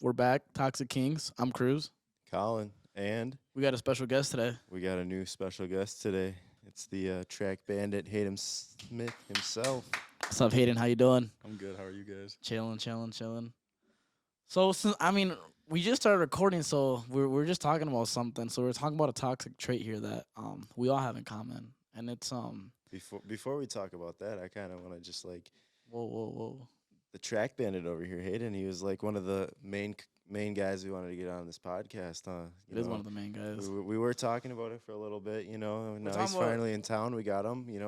We're back, Toxic Kings. I'm Cruz. Colin, and We got a special guest today. we got a new special guest today. It's the track bandit Hayden Smith himself. What's up, Hayden? How you doing? I'm good. How are you guys? Chilling. So, we just started recording, so we're just talking about something. So we're talking about a toxic trait here that we all have in common, and it's Before we talk about that, I kind of want to just like whoa. the track bandit over here, Hayden. He was like one of the main guys we wanted to get on this podcast. It is one of the main guys. We were talking about it for a little bit, and now he's talking about- finally in town. We got him. We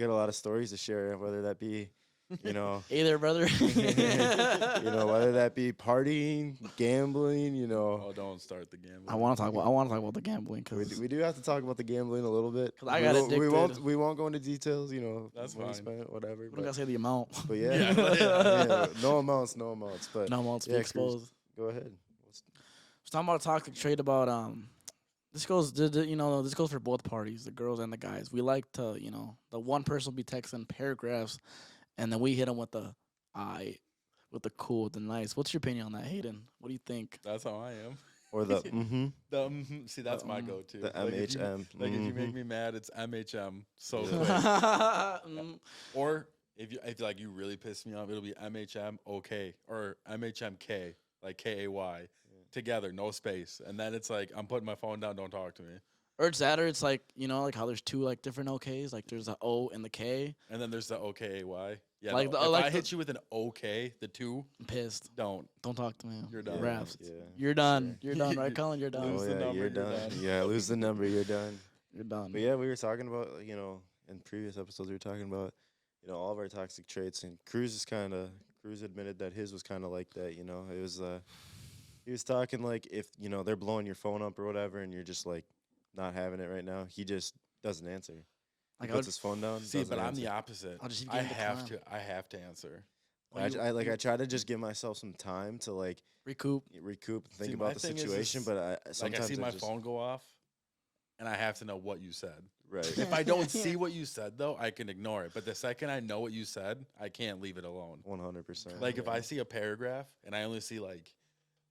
got a lot of stories to share, whether that be, Hey there, brother. whether that be partying, gambling, Oh, don't start the gambling. I want to talk about the gambling because We do have to talk about the gambling a little bit. 'Cause I got addicted. We won't go into details. That's when we fine. spent it, whatever. we don't gotta say the amount. But yeah, Yeah. no amounts. But No amounts be yeah, exposed. go ahead. We're talking about a toxic trait about this goes this goes for both parties, the girls and the guys. We like to, the one person will be texting paragraphs and then we hit them with the with the cool, the nice. What's your opinion on that, Hayden? What do you think? That's how I am. Or the See, that's my go-to. the Like, if you- MHM. Like if you make me mad, it's MHM. So Yeah. quick. Mm, Or if you really piss me off, it'll be MHM OK or MHMK, like KAY, together, no space. And then it's like I'm putting my phone down. Don't talk to me. or it's that, or it's like like how there's two like different OKs, like there's the O and the K. And then there's the OKAY. Yeah. Like Like the- if like I the- hit you with an OK, the two, I'm pissed. don't. Don't talk to me. You're done. Raps. Yeah. You're done. You're done, right, Colin? You're done. Lose Oh the yeah, number, you're you're done. done. Yeah, lose the number, you're done. You're done. But yeah, we were talking about, in previous episodes, we were talking about, all of our toxic traits. And Cruz admitted that his was kind of like that, It was, he was talking like if, they're blowing your phone up or whatever and you're just like not having it right now, he just doesn't answer. He Like, puts his phone down. See, doesn't but I'm answer. the opposite. I'll just I give him the have clown. to. I have to answer. I try to just give myself some time to like Recoup. recoup and think See, about my the thing is situation, this, but I Like sometimes I see my just, phone go off, and I have to know what you said. right. If I don't see what you said, though, I can ignore it. But the second I know what you said, I can't leave it alone. 100%. Like if I see a paragraph and I only see like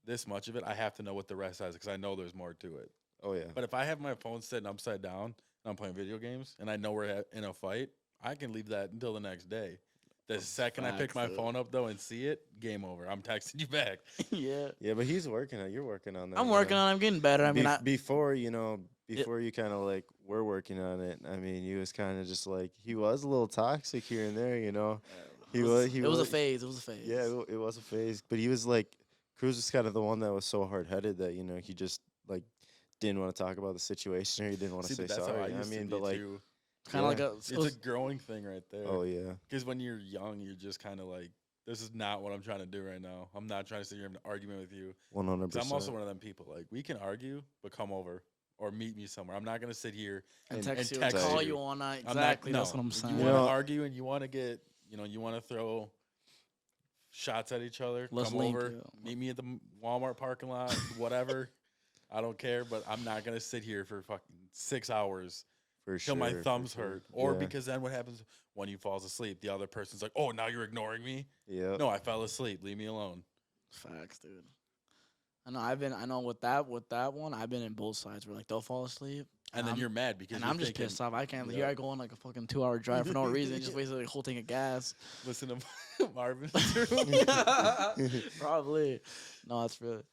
this much of it, I have to know what the rest says because I know there's more to it. Oh yeah. But if I have my phone sitting upside down and I'm playing video games and I know we're in a fight, I can leave that until the next day. The second I pick Facts, my dude. phone up though and see it, game over. I'm texting you back. Yeah. Yeah, but he's working on. You're working on that. I'm working on it. I'm getting better. I mean, before you kind of like were working on it. I mean, he was kind of just like he was a little toxic here and there. He was. it was a phase. It was a phase. Yeah, it was a phase. But he was like, Cruz was kind of the one that was so hard headed that he just like didn't want to talk about the situation or he didn't want to See, say but that's how I sorry. used to be but like, too. Kind of like a. It's a growing thing right there. oh yeah, Because when you're young, you're just kind of like, this is not what I'm trying to do right now. I'm not trying to sit here and have an argument with you. 100%. I'm also one of them people. Like, we can argue, but come over or meet me somewhere. I'm not going to sit here. and and text you, text and call you. you all night. I'm Exactly. not, That's what I'm If saying. you You want know- to argue and you want to get, you want to throw shots at each other, Let's come link, over, yeah. meet me at the Walmart parking lot, whatever. I don't care, but I'm not going to sit here for fucking 6 hours for till sure. my for thumbs sure. hurt. Or Yeah. because then what happens when you falls asleep? The other person's like, oh, now you're ignoring me? Yeah. No, I fell asleep. Leave me alone. Facts, dude. I know with that one, I've been in both sides where like they'll fall asleep. And then I'm- you're mad because And you're I'm just thinking, pissed off. I can't. Yeah. Here I go on like a fucking 2-hour drive for no reason. Just wasted like a whole tank of gas. listen to Marvin. Probably. No, that's really.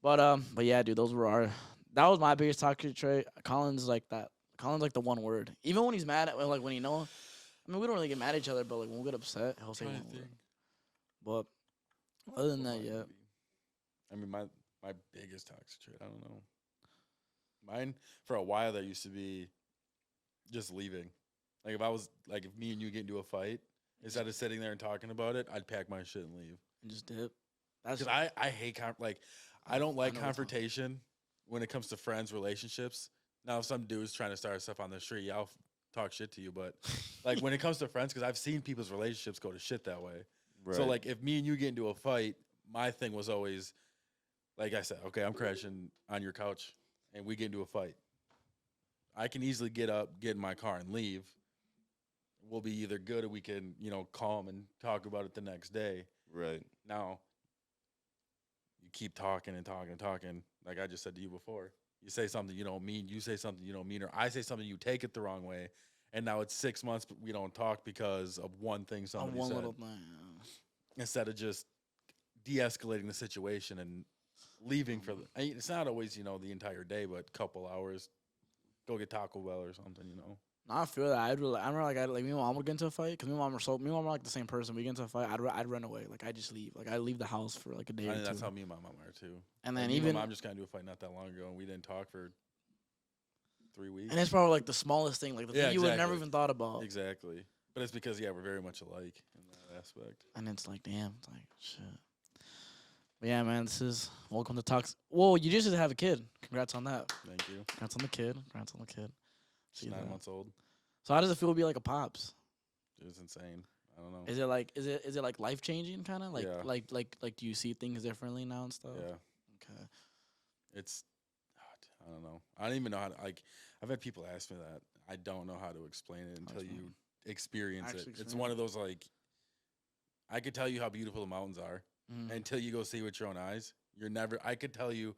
But yeah, dude, those were our. That was my biggest toxic trait. Colin's like that. Colin's like the one word. Even when he's mad at, like when I mean, we don't really get mad at each other, but like when we get upset, he'll say Trying one to word. think. But other than that, yeah. I mean, my biggest toxic trait, I don't know. Mine, for a while, there used to be just leaving. Like, if me and you get into a fight, instead of sitting there and talking about it, I'd pack my shit and leave. And just dip. That's Because I hate, I don't like know what's confrontation when it comes to friends, relationships. Now, if some dude's trying to start stuff on the street, yeah, I'll talk shit to you. But, like, when it comes to friends, because I've seen people's relationships go to shit that way. Right. So, like, if me and you get into a fight, my thing was always, like I said, okay, I'm crashing on your couch, and we get into a fight. I can easily get up, get in my car, and leave. We'll be either good or we can, calm and talk about it the next day. right. Now, you keep talking and talking and talking. Like I just said to you before, you say something you don't mean, you say something you don't mean, or I say something you take it the wrong way, and now it's 6 months but we don't talk because of one thing On somebody one said. little thing. Instead of just de-escalating the situation and leaving for the. I mean, it's not always the entire day, but a couple hours. Go get Taco Bell or something. No, I feel that. I remember like me and my mom would get into a fight because me and mom are like the same person. We get into a fight, I'd run away. Like I just leave. Like I leave the house for like a day I or think two. that's how me and my mom are too. And Like, then me and even my mom just got into a fight not that long ago, and we didn't talk for 3 weeks. and it's probably like the smallest thing, like the Yeah, thing you would never exactly. even thought about. Exactly, but it's because we're very much alike in that aspect. And it's like, damn, it's like shit. But yeah, man, this is welcome to talks. Whoa, you just have a kid. Congrats on that. Thank you. Congrats on the kid. Congrats on the kid. She's See 9 that. months old. So how does it feel to be like a pops? It was insane. I don't know. Is it like life changing kind of like Yeah. like do you see things differently now and stuff? Yeah, Okay. it's. I don't know. I don't even know how to like. I've had people ask me that. I don't know how to explain it until explain you experience it. Actually It's experience one of those like. I could tell you how beautiful the mountains are Mm. until you go see it with your own eyes. You're never. I could tell you,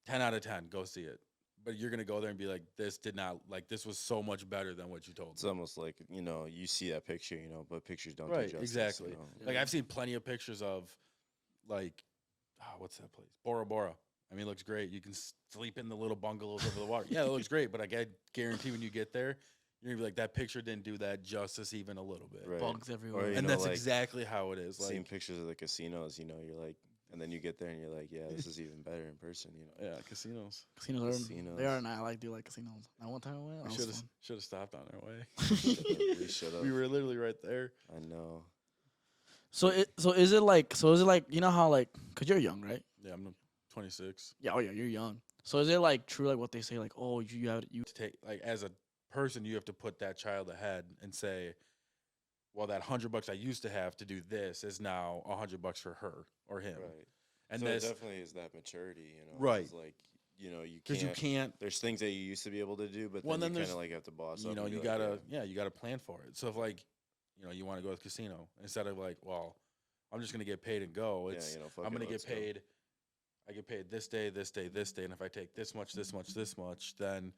10 out of 10, go see it. But you're gonna go there and be like, this did not like this was so much better than what you told It's me. almost like you see that picture, but pictures don't Right, do justice. exactly. You know? Yeah. Like I've seen plenty of pictures of, like, what's that place? Bora Bora. I mean, it looks great. You can sleep in the little bungalows over the water. Yeah, it looks great. But I guarantee when you get there, you're gonna be like, that picture didn't do that justice even a little bit. Right. Bugs everywhere. you And know, that's like, exactly how it is. Seeing Like, pictures of the casinos, you're like, and then you get there and you're like, yeah, this is even better in person. yeah, casinos. Casinos are Casinos. they are nice. I like do like casinos. That one time I went, We that should was have stopped on our way. We should have. We were literally right there. I know. So is it like you know how like cause you're young, right? Yeah, I'm 26. Yeah, oh yeah, you're young. So is it like true like what they say like oh you have you To take like as a person, you have to put that child ahead and say, well, that $100 I used to have to do this is now $100 for her or him. Right. And so this it definitely is that maturity, Right. It's like, you because you can't. There's things that you used to be able to do, but Well, then then you there's- kind of like have to boss up. You know, and be you like, gotta you gotta plan for it. So if like, you want to go to the casino instead of like, well, I'm just gonna get paid and go. yeah, It's fuck I'm it, gonna let's get go. paid. I get paid this day, this day, this day, and if I take this much, this much, this much, then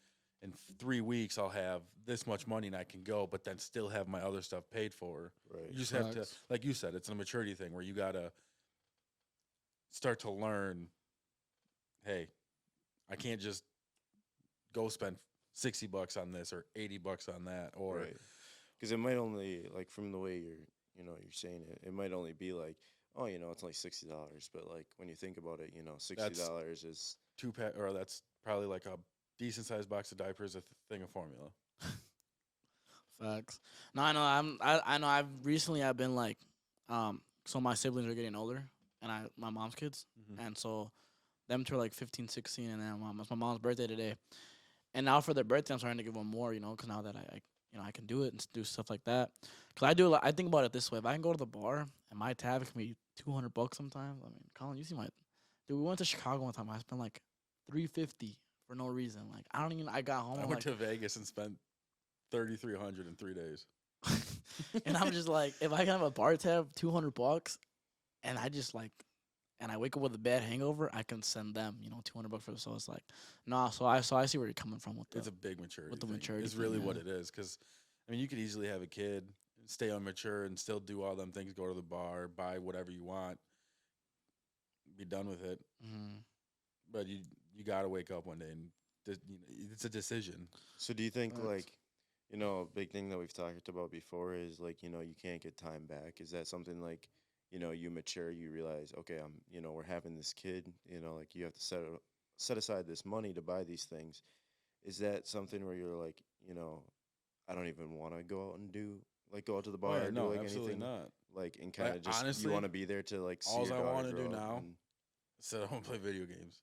in 3 weeks I'll have this much money and I can go, but then still have my other stuff paid for. Right. You just have to, Facts. like you said, it's a maturity thing where you gotta start to learn. Hey, I can't just go spend $60 on this or $80 on that, or Right. Because it might only, like, from the way you're saying it, it might only be like, oh, it's only $60. But like when you think about it, $60 is or that's probably like a decent sized box of diapers, a thing of formula. facts. No, I know I know I've been like so my siblings are getting older and my mom's kids and so them two are like 15, 16 and then it's my mom's birthday today. And now for their birthday I'm starting to give them more, cuz now that I I can do it and do stuff like that. Cuz I think about it this way. If I can go to the bar and my tab can be $200 sometimes. I mean, Colin, you see my dude, we went to Chicago one time. I spent like $350 for no reason. Like I got home I I'm went like, to Vegas and spent $3,300 in 3 days. and I'm just like, if I can have a bar tab, $200, and I just like, and I wake up with a bad hangover, I can send them, $200 for. So it's like, nah. So I see where you're coming from with It's that. a big maturity. with the thing. maturity It's thing, really yeah. what it is. Because I mean, you could easily have a kid, stay immature, and still do all them things. Go to the bar, buy whatever you want, be done with it. Mm-hmm. But you gotta wake up one day and it's a decision. So do you think Facts. like, a big thing that we've talked about before is like, you can't get time back. Is that something like, you mature, you realize, okay, we're having this kid, like you have to set aside this money to buy these things. Is that something where you're like, I don't even want to go out and go out to the bar or do no, like absolutely anything not. like and kind of just honestly, you want to be there to like see alls your I daughter wanna grow do up now and So I want to play video games.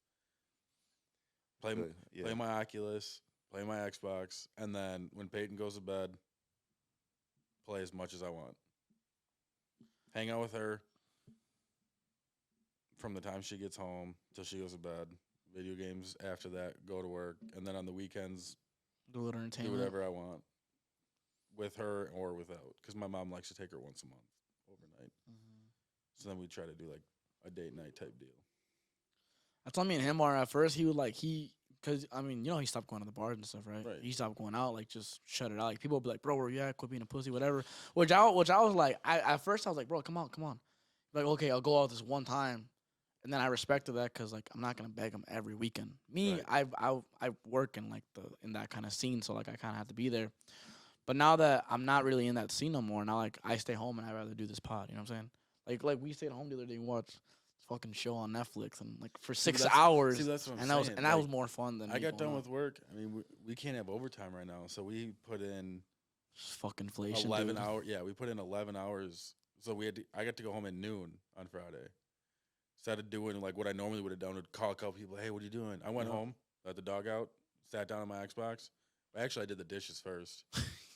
Play really, yeah. play my Oculus, play my Xbox, and then when Peyton goes to bed, play as much as I want. Hang out with her from the time she gets home till she goes to bed. Video games after that, go to work, and then on the weekends, Do a little do entertainment. whatever I want with her or without. Because my mom likes to take her once a month overnight. Mhm. So then we try to do like a date night type deal. That's what me and him are. At first, he would like because I mean, he stopped going to the bars and stuff, right? Right. He stopped going out, like just shut it out. Like people would be like, "Bro, where you at? Quit being a pussy, whatever." Which I was like, at first I was like, "Bro, come on, come on." Like, okay, I'll go out this one time, and then I respected that because like I'm not gonna beg him every weekend. Me, Right. I work in like the in that kind of scene, so like I kind of have to be there. But now that I'm not really in that scene no more, now like I stay home and I rather do this pod. You know what I'm saying? Like we stayed home the other day and watched this fucking show on Netflix and like for See, but six that's see, hours, that's what I'm and saying. that Like, was more fun than I me got going done out. with work. I mean, we can't have overtime right now, so we put in Just fucking inflation, 11 dude. hours. Yeah, we put in 11 hours. So I got to go home at noon on Friday. Instead of doing like what I normally would have done, would call a couple people, hey, what are you doing? I went Yeah. home, let the dog out, sat down on my Xbox. Actually, I did the dishes first.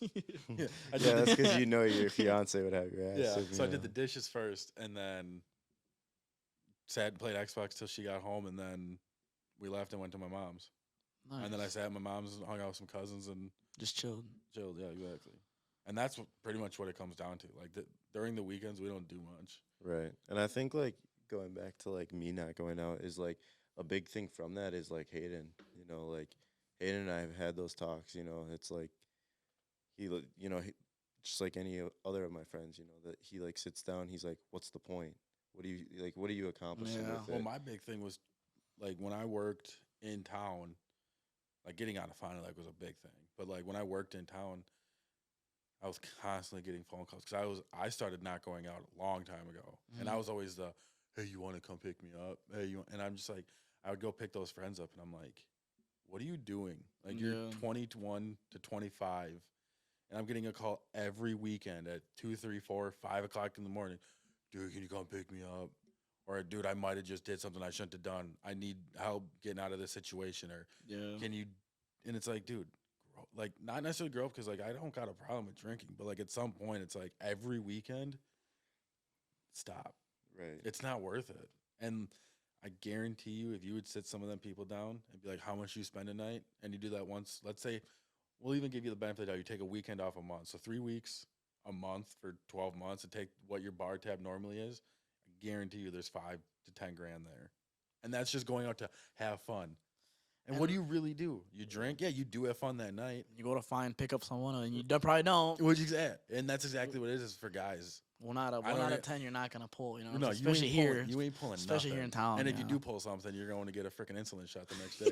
Yeah, I Yeah, did that's the, because you know your fiance would have your ass. yeah. if, So you I did the know. dishes first, and then sat and played Xbox till she got home, and then we left and went to my mom's. Nice. And then I sat at my mom's and hung out with some cousins and Just chilled. chilled. Yeah, exactly. And that's pretty much what it comes down to. Like during the weekends, we don't do much. Right. And I think like going back to like me not going out is like a big thing from that is like Hayden. Like Hayden and I have had those talks. It's like he just like any other of my friends. That he like sits down. He's like, "What's the point? What are you accomplishing Yeah. with Well, it?" my big thing was like when I worked in town, like getting out of Fond du Lac was a big thing. But like when I worked in town, I was constantly getting phone calls because I started not going out a long time ago, and I Mhm. was always the, hey, you want to come pick me up? Hey, and I'm just like, I would go pick those friends up, and I'm like, what are you doing? Like you're Yeah. 21 to 25, and I'm getting a call every weekend at 2, 3, 4, 5 o'clock in the morning. Dude, can you come pick me up? Or dude, I might have just did something I shouldn't have done. I need help getting out of this situation. Or Yeah. can you? And it's like, dude, like not necessarily grow up because like I don't got a problem with drinking, but like at some point, it's like every weekend, stop. Right. It's not worth it. And I guarantee you, if you would sit some of them people down and be like, how much you spend a night, and you do that once, let's say, we'll even give you the benefit of the doubt. You take a weekend off a month, so 3 weeks a month for 12 months, and take what your bar tab normally is. I guarantee you, there's 5 to 10 grand there, and that's just going out to have fun. And what And do you really do? You drink? Yeah, you do have fun that night. you go to pick up someone, and you probably don't. Which is that? And that's exactly what it is for guys. Well, not a I one don't out of e- 10. You're not gonna pull. You know, No, you especially ain't here, pulling. You ain't pulling especially here in nothing. town. And if you know. do pull something, you're going to get a freaking insulin shot the next day.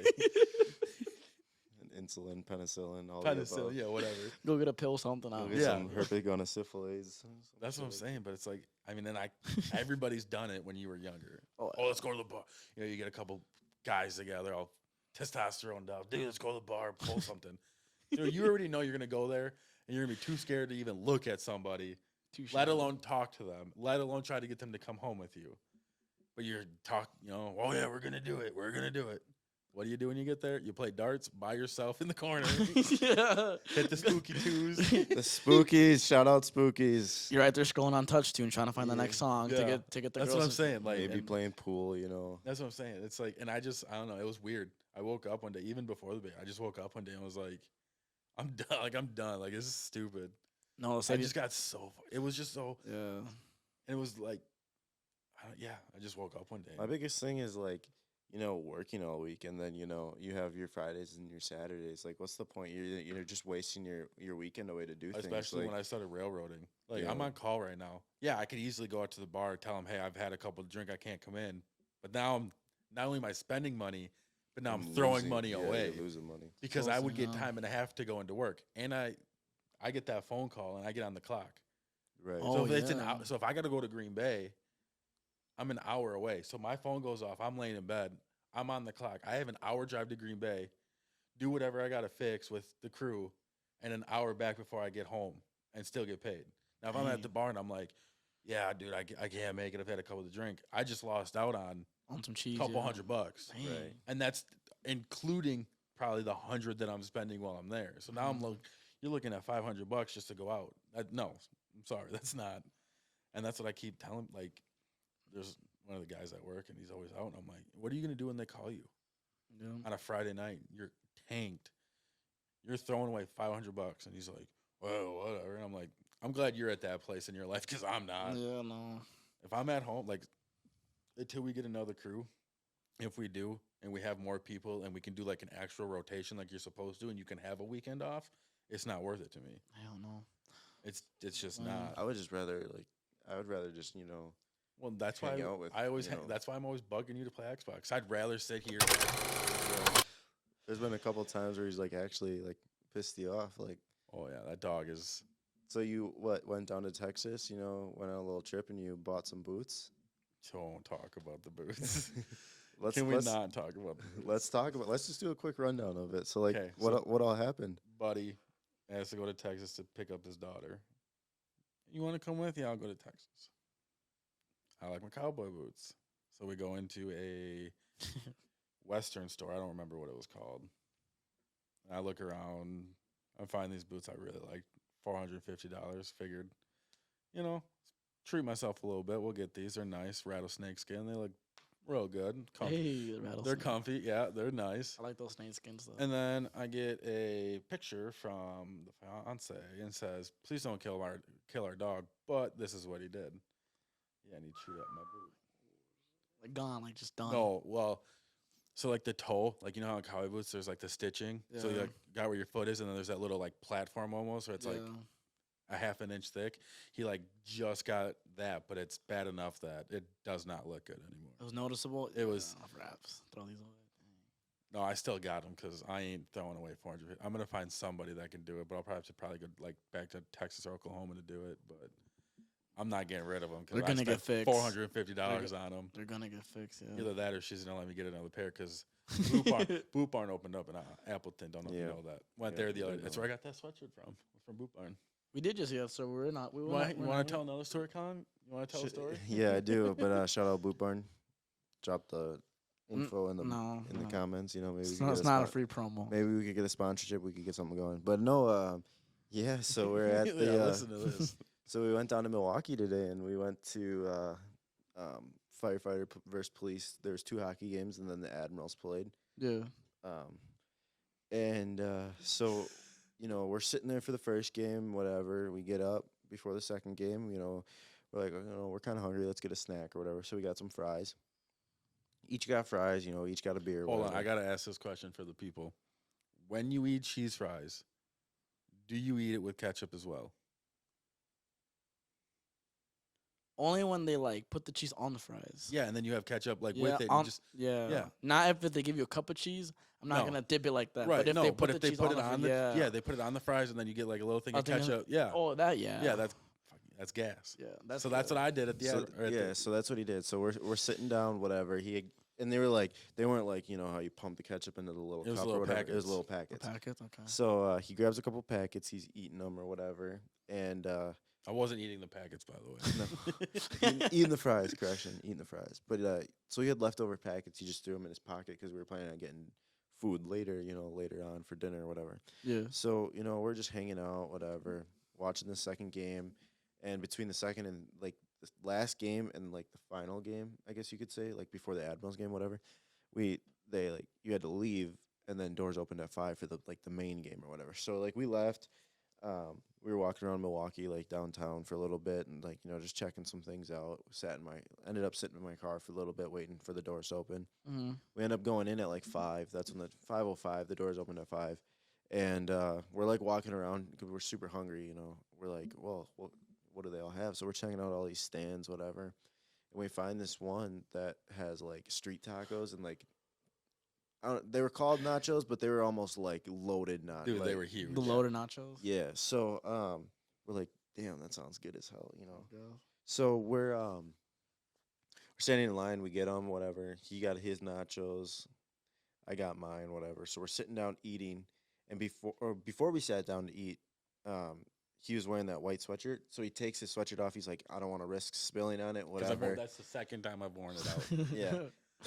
And insulin, penicillin, all Kind the of still, above. yeah, whatever. Go get a pill, something Go out. get Yeah. some herpes That's what I'm saying. But it's like, I mean, and everybody's done it when you were younger. Oh, Oh, let's go to the bar. You get a couple guys together, all testosterone down. Dude, let's go to the bar, pull something. You already know you're gonna go there, and you're gonna be too scared to even look at somebody, too let shy. alone talk to them, let alone try to get them to come home with you. But you're oh yeah, we're gonna do it. We're gonna do it. What do you do when you get there? You play darts by yourself in the corner. Yeah. Hit the spooky twos. The Spookies, shout out Spookies. You're right there scrolling on TouchTunes trying to find the Yeah. next song to Yeah. get the That's girls. what I'm saying. Like, Maybe and playing pool. that's what I'm saying. It's like, and I don't know. It was weird. I woke up one day, even before the bit. I just woke up one day and was like, I'm done. Like, I'm done. Like, this is stupid. No, I just got so. It was just so. yeah. It was like, I just woke up one day. My biggest thing is like, working all week and then, you have your Fridays and your Saturdays. Like, what's the point? You're just wasting your weekend away to do things. Especially Like, when I started railroading. Like, Yeah. I'm on call right now. Yeah, I could easily go out to the bar, tell them, hey, I've had a couple to drink, I can't come in. But now I'm not only am I spending money, but now I'm throwing losing- money yeah, away you're losing money. because I would Closing get out. time and a half to go into work, and I get that phone call and I get on the clock. Right. Oh, So if it's yeah. so if I got to go to Green Bay, I'm an hour away. So my phone goes off. I'm laying in bed. I'm on the clock. I have an hour drive to Green Bay, do whatever I got to fix with the crew, and an hour back before I get home and still get paid. Now, if I'm at the Dang. bar and I'm like, yeah, dude, I can't make it. I've had a couple to drink. I just lost out on On some a cheese. couple yeah. $100. Dang. Right. And that's including probably the 100 that I'm spending while I'm there. So now you're looking at $500 just to go out. No, I'm sorry, that's not. And that's what I keep telling. Like, there's one of the guys at work, and he's always out. And I'm like, what are you gonna do when they call you Yeah. on a Friday night? You're tanked. You're throwing away $500, and he's like, well, whatever. And I'm like, I'm glad you're at that place in your life because I'm not. Yeah, no. If I'm at home, like, until we get another crew, if we do and we have more people and we can do like an actual rotation like you're supposed to and you can have a weekend off, it's not worth it to me. I don't know. It's just Mm. not. I would just rather like I would rather just Well, that's why hang out with I always that's why I'm always bugging you to play Xbox. I'd rather sit here. There's been a couple times where he's like actually like pissed you off like. Oh yeah, that dog is. So you went down to Texas, went on a little trip and you bought some boots. Don't talk about the boots. let's Can we let's not talk about the boots? let's just do a quick rundown of it. So like 'Kay, what all happened? Buddy has to go to Texas to pick up his daughter. You want to come with? Yeah, I'll go to Texas. I like my cowboy boots. So we go into a Western store. I don't remember what it was called. And I look around. I find these boots I really like. $450. Figured, you know, treat myself a little bit. We'll get these. They're nice. Rattlesnake skin. They look real good. Hey, the They're rattlesnake. comfy. Yeah, they're nice. I like those snake skins though. And then I get a picture from the fiance and says, "Please don't kill our dog." But this is what he did. Yeah, and he chewed up my boot. Like gone, like just done. No, well, so like the toe, like you know how in cowboy boots there's like the stitching. So you Yeah. like got where your foot is, and then there's that little like platform almost, where it's like Yeah. a half an inch thick. He like just got that, but it's bad enough that it does not look good anymore. It was noticeable. It was- wraps. Throw these away. No, I still got them because I ain't throwing away 400. I'm gonna find somebody that can do it, but I'll probably go like back to Texas or Oklahoma to do it. But I'm not getting rid of them because They're gonna get fixed. $450 on them. They're gonna get fixed. Yeah. Either that or she's gonna let me get another pair because Boot Barn opened up in Appleton. Don't know if you Yeah. know that. Went Yeah, there the I other. know. That's where I got that sweatshirt from Boot Barn. We did just so we're not. We You were want not, to we're not- tell another story, Colin? You want to tell a story? Yeah, I do. But shout out Boot Barn. Drop the info in the No, in the no. comments. Maybe we It's could not, get it's not a spon- free promo. Maybe we could get a sponsorship. We could get something going. But no, yeah. So we're at the. Yeah, listen to this. So we went down to Milwaukee today, and we went to firefighter versus police. There's 2 hockey games, and then the Admirals played. Yeah. And so, we're sitting there for the first game. Whatever. We get up before the second game. We're like, we're kind of hungry. Let's get a snack or whatever. So we got some fries. Each got fries. Each got a beer. Hold on, whatever. I gotta ask this question for the people. When you eat cheese fries, do you eat it with ketchup as well? Only when they like put the cheese on the fries. Yeah, and then you have ketchup like Yeah, with it. on- And just yeah. yeah. Not if they give you a cup of cheese. I'm not No. gonna dip it like that. right. But if no, they but put if the they cheese put it on on the the they put it on the fries and then you get like a little thing I of think ketchup. Yeah. Oh, that yeah. Yeah, that's gas. yeah. That's what I did at the So, end. or at the- so that's what he did. So we're sitting down, whatever. And they weren't like how you pump the ketchup into the little It was cup little or whatever. It was packets. little The packets. packets. Okay. So he grabs a couple packets. He's eating them or whatever, and I wasn't eating the packets, by the way. eating the fries. Correction, eating the fries. But so he had leftover packets. He just threw them in his pocket because we were planning on getting food later. Later on for dinner or whatever. Yeah. So we're just hanging out, whatever, watching the second game, and between the second and like the last game and like the final game, I guess you could say, like before the Admirals game, whatever, you had to leave, and then doors opened at 5 for the main game or whatever. So like we left, we were walking around Milwaukee like downtown for a little bit and just checking some things out. Ended up sitting in my car for a little bit waiting for the doors to open. Mm-hmm. We end up going in at like 5. That's when the 5:05 the doors opened at 5. And we're like walking around because we're super hungry, We're like, well, what do they all have? So we're checking out all these stands, whatever. And we find this one that has like street tacos and like, they were called nachos, but they were almost like loaded nachos. Dude, they were huge. The loaded nachos. Yeah. So we're like, damn, that sounds good as hell, Yeah. So we're standing in line. We get them, whatever. He got his nachos. I got mine, whatever. So we're sitting down eating, and before we sat down to eat, he was wearing that white sweatshirt. So he takes his sweatshirt off. He's like, I don't want to risk spilling on it, 'Cause whatever. that's the second time I've worn it out. Yeah.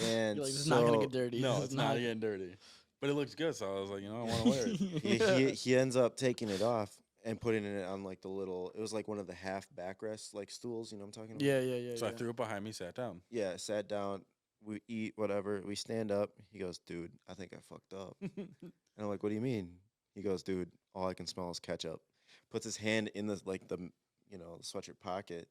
And You're like, this is so not gonna get dirty. No, This it's is not getting dirty. But it looks good, so I was like, I want to wear it. he ends up taking it off and putting it on like the little. It was like one of the half backrest like stools. You know what I'm talking about? Yeah. So I threw it behind me, sat down. Yeah. Sat down. We eat whatever. We stand up. He goes, dude, I think I fucked up. And I'm like, what do you mean? He goes, dude, all I can smell is ketchup. Puts his hand in the sweatshirt pocket,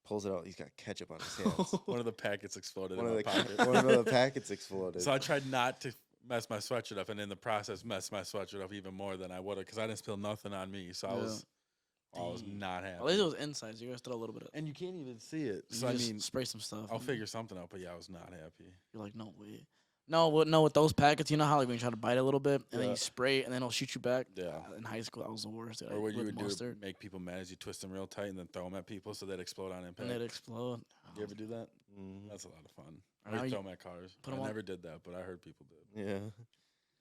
pulls it out. He's got ketchup on his hands. One of the packets exploded one in of my the pocket. one of the packets exploded. So I tried not to mess my sweatshirt up, and in the process, mess my sweatshirt up even more than I would have, because I didn't spill nothing on me. So I was Dang. not At least it happy. was inside, so you guys throw a little bit of. And you can't even see it. You So I just mean, spray some stuff. I'll and figure something out. But yeah, I was not happy. You're like, no way. No, with those packets, you know how like when you try to bite a little bit and then Yeah. you spray it and then it'll shoot you back. Yeah. In high school, that was the worst. Or what you with would mustard, do, make people mad, is you twist them real tight and then throw them at people so they'd explode on impact. and they'd explode. You ever do that? Mhm. That's a lot of fun. Now Or you throw them at cars. put I 'em on- never did that, but I heard people did. Yeah.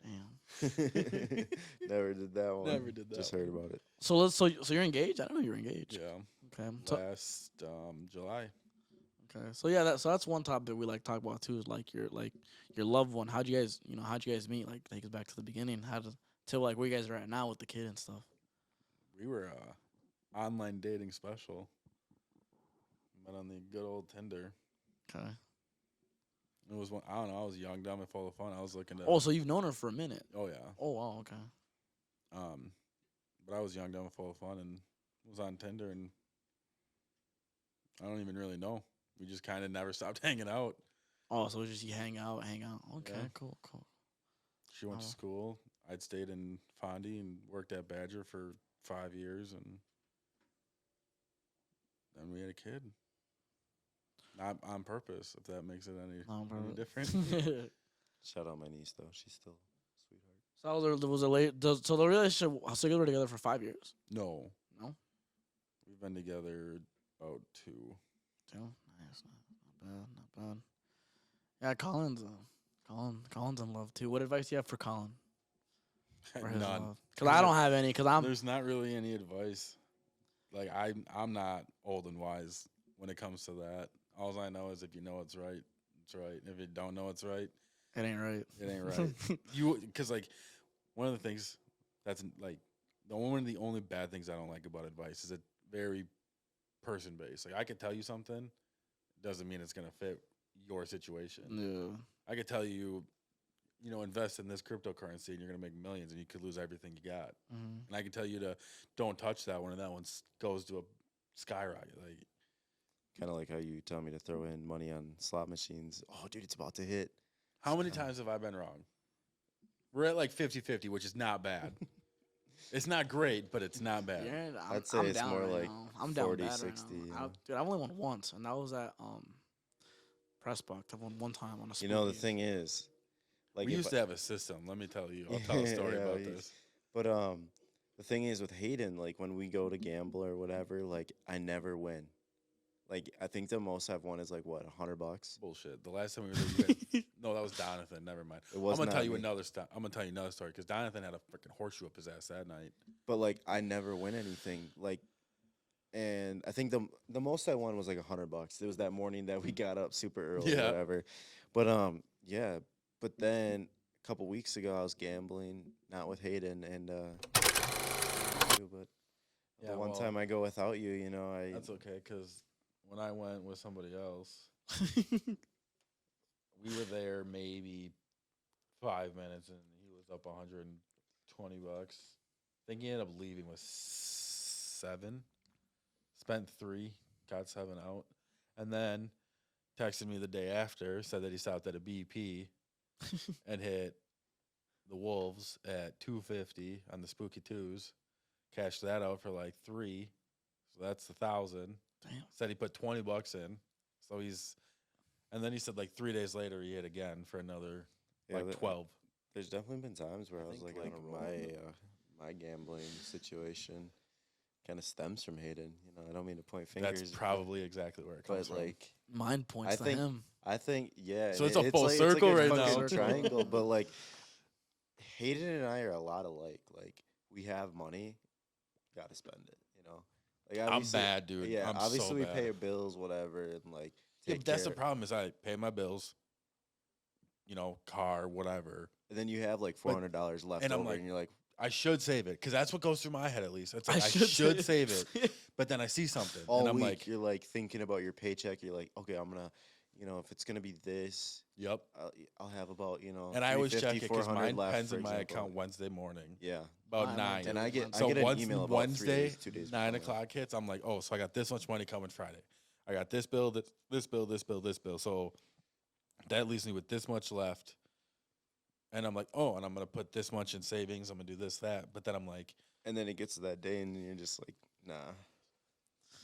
Damn. Never did that one. Never did that Just one. heard about it. So you're engaged? I didn't know you were engaged. Yeah. Okay. So, Last July. okay. So yeah, that's one topic we like to talk about too. Is like your loved one. How'd you guys meet? Like take us back to the beginning. How to till like where you guys are at now with the kid and stuff. We were online dating special. Met on the good old Tinder. Okay. It was one. I don't know. I was young, dumb, and full of fun. I was looking to. Oh, so you've known her for a minute. Oh yeah. Oh wow. Okay. But I was young, dumb, and full of fun, and was on Tinder, and I don't even really know. We just kind of never stopped hanging out. Oh, so it's just you hang out. Okay. Yeah. Cool. She went to Oh. school. I'd stayed in Fondy and worked at Badger for 5 years, and then we had a kid. Not on purpose, if that makes it any different. Shout out my niece though. She's still a sweetheart. So was a late. So the relationship. So you were together for 5 years. No. No? We've been together about 2. Two. Nice. Not bad. Yeah, Colin's in love too. What advice do you have for Colin? For his None. love? Because I don't have any. Because I'm. There's not really any advice. Like I'm not old and wise when it comes to that. All I know is if you know it's right, it's right. If you don't know it's right, It ain't right. it ain't right. Because like one of the things that's like one of the only bad things I don't like about advice is it very person based. Like I could tell you something, doesn't mean it's gonna fit your situation. Yeah. I could tell you, invest in this cryptocurrency and you're gonna make millions and you could lose everything you got. Mm-hmm. And I can tell you to don't touch that one, and that one goes to a skyrocket. Like Kind of like how you tell me to throw in money on slot machines. Oh, dude, it's about to hit. how many times have I been wrong? We're at like 50-50, which is not bad. It's not great, but it's not bad. Yeah, I'd say I'm it's down more right like now. I'm down 40, bad 60, right you now. know? Dude, I've only won once, and that was at Press Box. I won one time on a. You know, the spooky. thing is, like, We if used to have a system. Let me tell you. I'll tell a story Yeah, about he's- this. But the thing is with Hayden, like when we go to gamble or whatever, like I never win. Like I think the most I've won is like what, $100. Bullshit. The last time we were there, you guys, no, that was Donathan. Never mind. It was I'm gonna not tell you me. another story. I'm gonna tell you another story because Donathan had a freaking horseshoe up his ass that night. But like I never win anything. Like, and I think the most I won was like $100. It was that morning that we got up super early, Yeah. or whatever. But yeah. But then a couple weeks ago, I was gambling, not with Hayden, and but Yeah, the one well, time I go without you, you know, That's okay because when I went with somebody else, we were there maybe 5 minutes and he was up $120. I think he ended up leaving with 7. Spent 3, got 7 out, and then texted me the day after, said that he stopped at a BP and hit the Wolves at 250 on the Spooky Twos. Cashed that out for like 3, so that's 1,000. Damn. Said he put $20 in, so and then he said like 3 days later he hit again for another like 12. There's definitely been times where I I was think, like like, on my gambling situation kind of stems from Hayden. You know, I don't mean to point fingers. That's probably exactly where it comes but from. like Mine points I to think- him. I think So it's a full circle like right a now. fucking triangle, but like Hayden and I are a lot alike. Like we have money, gotta spend it. You know, like I'm obviously- bad, dude. Yeah, I'm obviously so we bad. pay our bills, whatever, and like. Yeah, take but that's the care- problem is I pay my bills, car, whatever. And then you have like $400 left and I'm over, like, and you're like, I should save it because that's what goes through my head at least. It's I like, I should should save it, but then I see something all and I'm week like, you're like thinking about your paycheck. You're like, okay, I'm gonna, if it's gonna be this, yep. I'll have about And I always check it because 400 mine left, pens for in my example. account Wednesday morning, Yeah, about Mine 9. and I get So an once email about 3 Wednesday, days, 2 days. 9 before that. o'clock hits, I'm like, oh, so I got this much money coming Friday. I got this bill, this bill, this bill, this bill. So that leaves me with this much left. And I'm like, oh, and I'm going to put this much in savings. I'm going to do this, that. But then I'm like, And then it gets to that day, and you're just like, nah.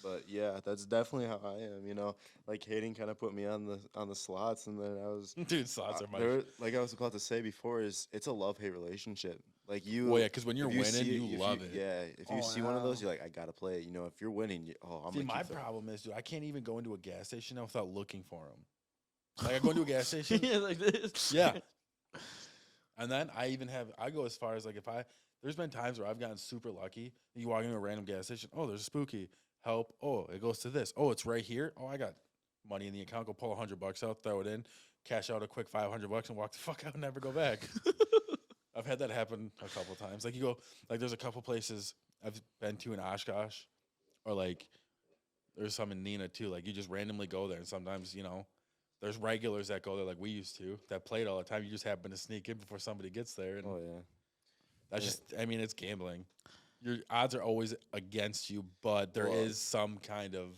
But yeah, that's definitely how I am. You know, like Hayden kind of put me on the slots, and then I was dude, slots are my. like I was about to say before, is it's a love hate relationship. Like you, Well, yeah, because when you're if you winning, see you if love it. Yeah, if you Oh, see one of those, yeah. you're like, I gotta play it. You know, if you're winning, I'm See, gonna my keep that. problem is, dude, I can't even go into a gas station now without looking for them. Like, I go into a gas station. Yeah, like this. Yeah. And then I go as far as, like, there's been times where I've gotten super lucky. You walk into a random gas station. Oh, there's a spooky. Help. Oh, it goes to this. Oh, it's right here. Oh, I got money in the account. Go pull $100 out, throw it in, cash out a quick $500 and walk the fuck out and never go back. I've had that happen a couple times. Like, you go, like, there's a couple places I've been to in Oshkosh, or like there's some in Neenah too. Like, you just randomly go there, and sometimes, there's regulars that go there like we used to that played all the time. You just happen to sneak in before somebody gets there, and Oh yeah, that's Yeah. just, I mean, it's gambling. Your odds are always against you, but there Well, is some kind of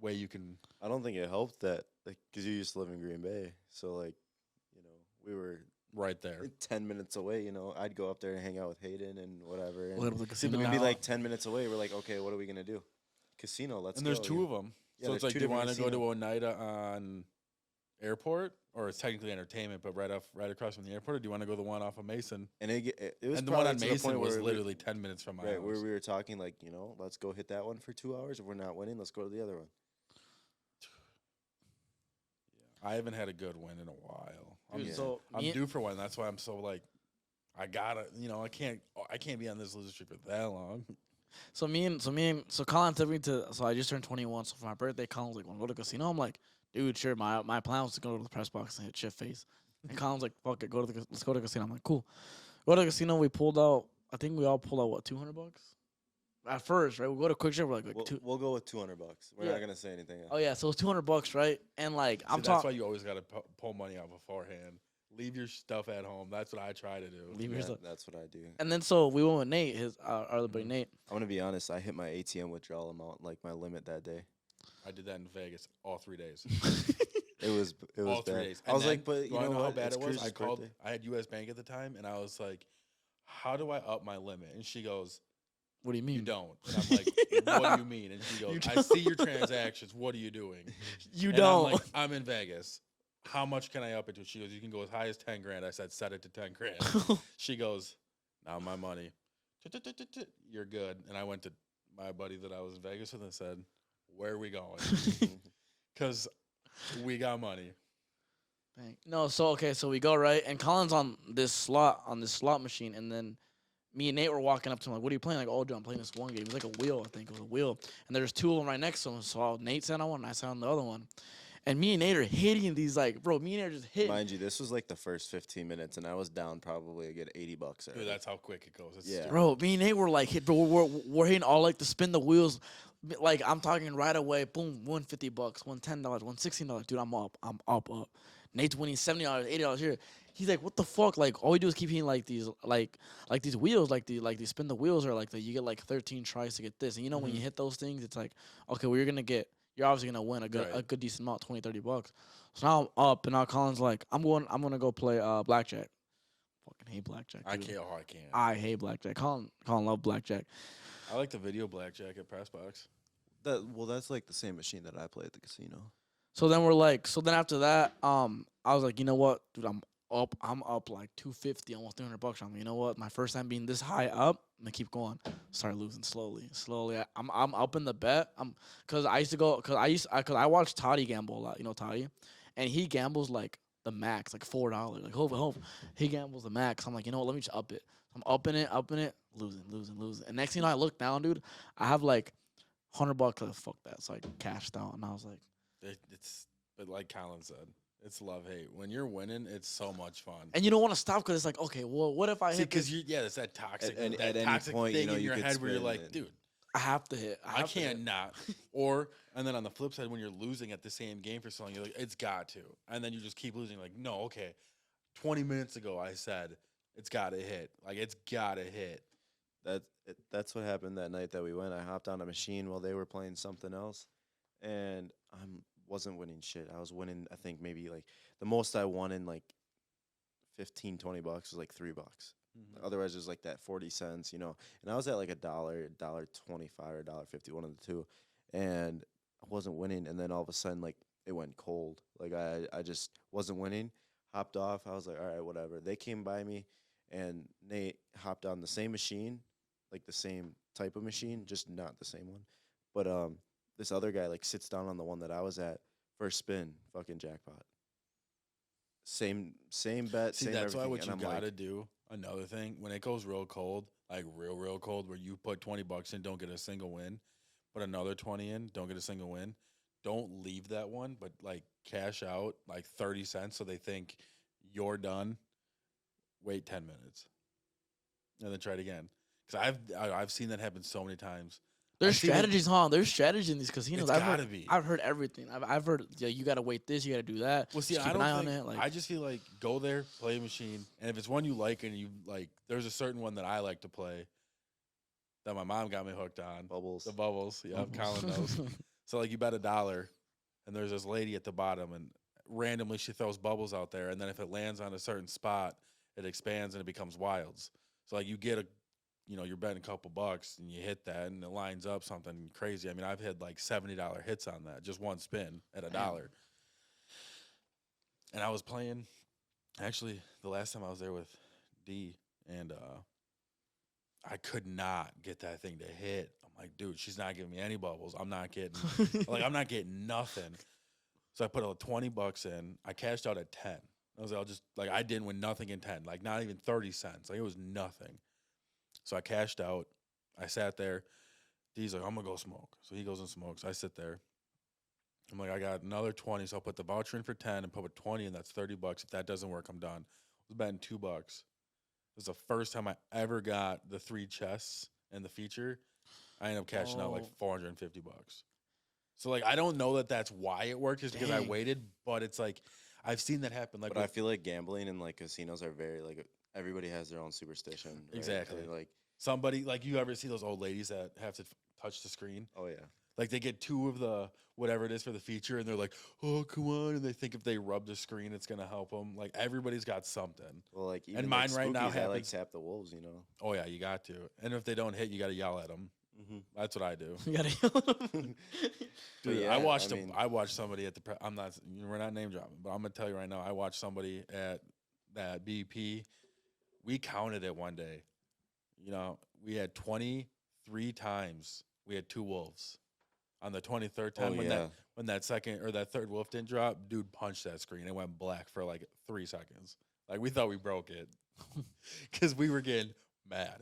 way you can. I don't think it helped that, like, because you used to live in Green Bay, so like, we were Right there. 10 minutes away. I'd go up there and hang out with Hayden and whatever. And We'll hit up the casino. we'd be now- like 10 minutes away. We're like, okay, what are we gonna do? Casino. Let's And go. there's two of them. Yeah, So it's there's like, two do you different want to go to casinos. Oneida on Airport, or it's technically entertainment, but right across from the airport, or do you want to go the one off of Mason? And it was And the one probably on to the Mason point was where literally 10 minutes from my right house. where we were talking like, let's go hit that one for 2 hours. If we're not winning, let's go to the other one. I haven't had a good win in a while. Dude, Yeah. so I'm me- due for one. That's why I'm so like, I gotta, I can't be on this loser streak for that long. So Colin took me to. So I just turned 21. So for my birthday, Colin was like, "Want to go to the casino?" I'm like, "Dude, sure." My plan was to go to the press box and hit shit face. And Colin's like, "Fuck it, let's go to the casino." I'm like, "Cool." Go to the casino. We pulled out. I think we all pulled out what, $200 at first, right? We go to Quick Trip. We're like, We'll go with $200. We're Yeah. not gonna say anything. Oh yeah, so it's $200, right? And like I'm See, that's why talking. you always gotta pull money out beforehand. Leave your stuff at home. That's what I try to do. Leave your stuff. That's what I do. And then so we went with Nate, his our other buddy Mhm. Nate. I'm gonna be honest. I hit my ATM withdrawal amount, like my limit that day. I did that in Vegas all 3 days. It was all 3 bad. days. I was And like, then, but you wanna know how what? bad It's it was? I Cruz's called. birthday. I had U.S. Bank at the time, and I was like, "How do I up my limit?" And she goes, What do you mean? "You don't." And I'm like, "What do you mean?" And she goes, You "I see your transactions. What are you doing?" You And don't. I'm like, "I'm in Vegas. How much can I up it to?" She goes, "You can go as high as 10 grand." I said, "Set it to 10 grand." She goes, "Now my money. You're good." And I went to my buddy that I was in Vegas with and said, "Where are we going?" Because we got money. Bang. No, so okay, so we go right, and Colin's on this slot machine, and then me and Nate were walking up to him like, "What are you playing?" Like, "Oh, dude, I'm playing this one game. It was like a wheel, I think it was a wheel." And there's two of them right next to him. So Nate sat on one, and I sat on the other one. And me and Nate are hitting these like, bro. Me and Nate are just hitting. Mind you, this was like the first 15 minutes, and I was down probably a good $80 already. Dude, that's how quick it goes. It's Yeah. stupid. Bro, me and Nate were like hit, bro. We're hitting all like to spin the wheels, like I'm talking right away. Boom, $150, $110, $116. Dude, I'm up. Nate's winning $70, $80 here. He's like, what the fuck? Like all we do is keep hitting like these these wheels, like these spin the wheels are like you get like 13 tries to get this. And you know when you hit those things, it's like, okay, well you're obviously gonna win a Right. good decent amount, $20, $30. So now I'm up, and now Colin's like, I'm gonna go play blackjack. Fucking hate blackjack. I dude. can't. Oh, I can't. I hate blackjack. Colin love blackjack. I like the video blackjack at Pressbox. That's like the same machine that I play at the casino. So then after that, I was like, you know what, dude, I'm up like 250, almost $300. I'm like, you know what, my first time being this high up, I'm gonna keep going. Start losing slowly. I'm up in the bet. Cause I watched Toddy gamble a lot. You know Toddy, and he gambles like the max, like $4. Like hope he gambles the max. I'm like, you know what, let me just up it. I'm upping it, losing. And next thing you know, I look down, dude, I have like $100. Like, fuck that. So I cashed out, and I was like. But like Colin said, it's love hate. When you're winning, it's so much fun. And you don't want to stop because it's like, okay, well, what if I See, hit this? because it's that toxic, At that any toxic point, thing you in your could head where you're spin like, and- dude, I have to hit. I can't not. And then on the flip side, when you're losing at the same game for so long, you're like, it's got to. And then you just keep losing. Like, no, okay. 20 minutes ago, I said it's got to hit. Like, it's got to hit. That's what happened that night that we went. I hopped on a machine while they were playing something else, and I wasn't winning shit. I was winning, I think maybe like the most I won in like 15, $20 was like $3. Otherwise, it was like that 40 cents, And I was at like a dollar 25 or $1.50, one of the two, and I wasn't winning. And then all of a sudden, like it went cold. Like I just wasn't winning. Hopped off. I was like, all right, whatever. They came by me, and Nate hopped on the same machine, like the same type of machine, just not the same one. But this other guy like sits down on the one that I was at. First spin, fucking jackpot. Same bet, See, same that's why everything. what And you I'm gotta like, do. Another thing, when it goes real cold, like real cold, where you put $20 in, don't get a single win, put another 20 in, don't get a single win. Don't leave that one, but like cash out like 30 cents so they think you're done. Wait 10 minutes and then try it again. Because I've seen that happen so many times. There's I've seen it. strategies, huh? There's strategies in these casinos. It's gotta be. I've heard everything. I've heard you got to wait this, you got to do that. Well, see, Just I keep an don't eye on think. it. Like I just feel like go there, play a machine, and if it's one you like and you like, there's a certain one that I like to play that my mom got me hooked on. bubbles. The bubbles. Yeah, I'm counting those. So like you bet $1, and there's this lady at the bottom, and randomly she throws bubbles out there, and then if it lands on a certain spot, it expands and it becomes wilds. So like you get you're betting a couple bucks and you hit that and it lines up something crazy. I mean, I've had like $70 hits on that, just one spin at $1. Damn. And I was playing actually the last time I was there with D, and I could not get that thing to hit. I'm like, dude, she's not giving me any bubbles. I'm not getting I'm not getting nothing. So I put $20 in. I cashed out at 10. I was like, I'll just like I didn't win nothing in 10, like not even 30 cents. Like it was nothing. So I cashed out. I sat there. D's like, I'm gonna go smoke. So he goes and smokes. I sit there. I'm like, I got another 20, so I'll put the voucher in for 10 and put a 20, and that's $30. If that doesn't work, I'm done. I was betting $2. It was the first time I ever got the 3 chests and the feature. I ended up cashing out like Oh. $450. So like I don't know that that's why it worked, just because I Dang. waited, but it's like I've seen that happen. Like But I feel like gambling and like casinos are very like everybody has their own superstition. Right? Exactly. And, like, somebody like you ever see those old ladies that have to touch the screen? oh yeah. Like they get 2 of the whatever it is for the feature, and they're like, "Oh, come on!" And they think if they rub the screen, it's gonna help them. Like everybody's got something. Well, like even And like mine right now Spookies, I like happens- tap the wolves. Oh yeah, you got to. And if they don't hit, you got to yell at them. Mm-hmm. That's what I do. you got to. Dude, yeah, I watched I them. mean- I watched somebody at the. I'm not. We're not name dropping, but I'm gonna tell you right now. I watched somebody at that BP. We counted it one day. We had 23 times. We had 2 wolves. On the 23rd time, Oh when yeah. that second or that third wolf didn't drop, dude punched that screen. It went black for like 3 seconds. Like we thought we broke it because we were getting mad.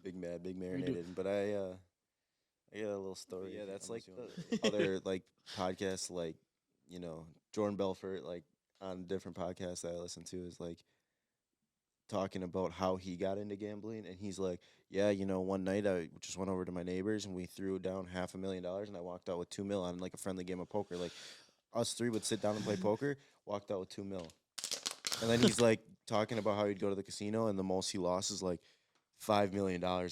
Big mad, big do. marinated. But I got a little story. Yeah, that's like the other like podcasts, like Jordan Belfort, like on different podcasts that I listen to, is like talking about how he got into gambling, and he's like, yeah, one night I just went over to my neighbors and we threw down $500,000, and I walked out with 2 mil on like a friendly game of poker. Like us 3 would sit down and play poker, walked out with 2 mil, and then he's like talking about how he'd go to the casino and the most he lost is like $5 million or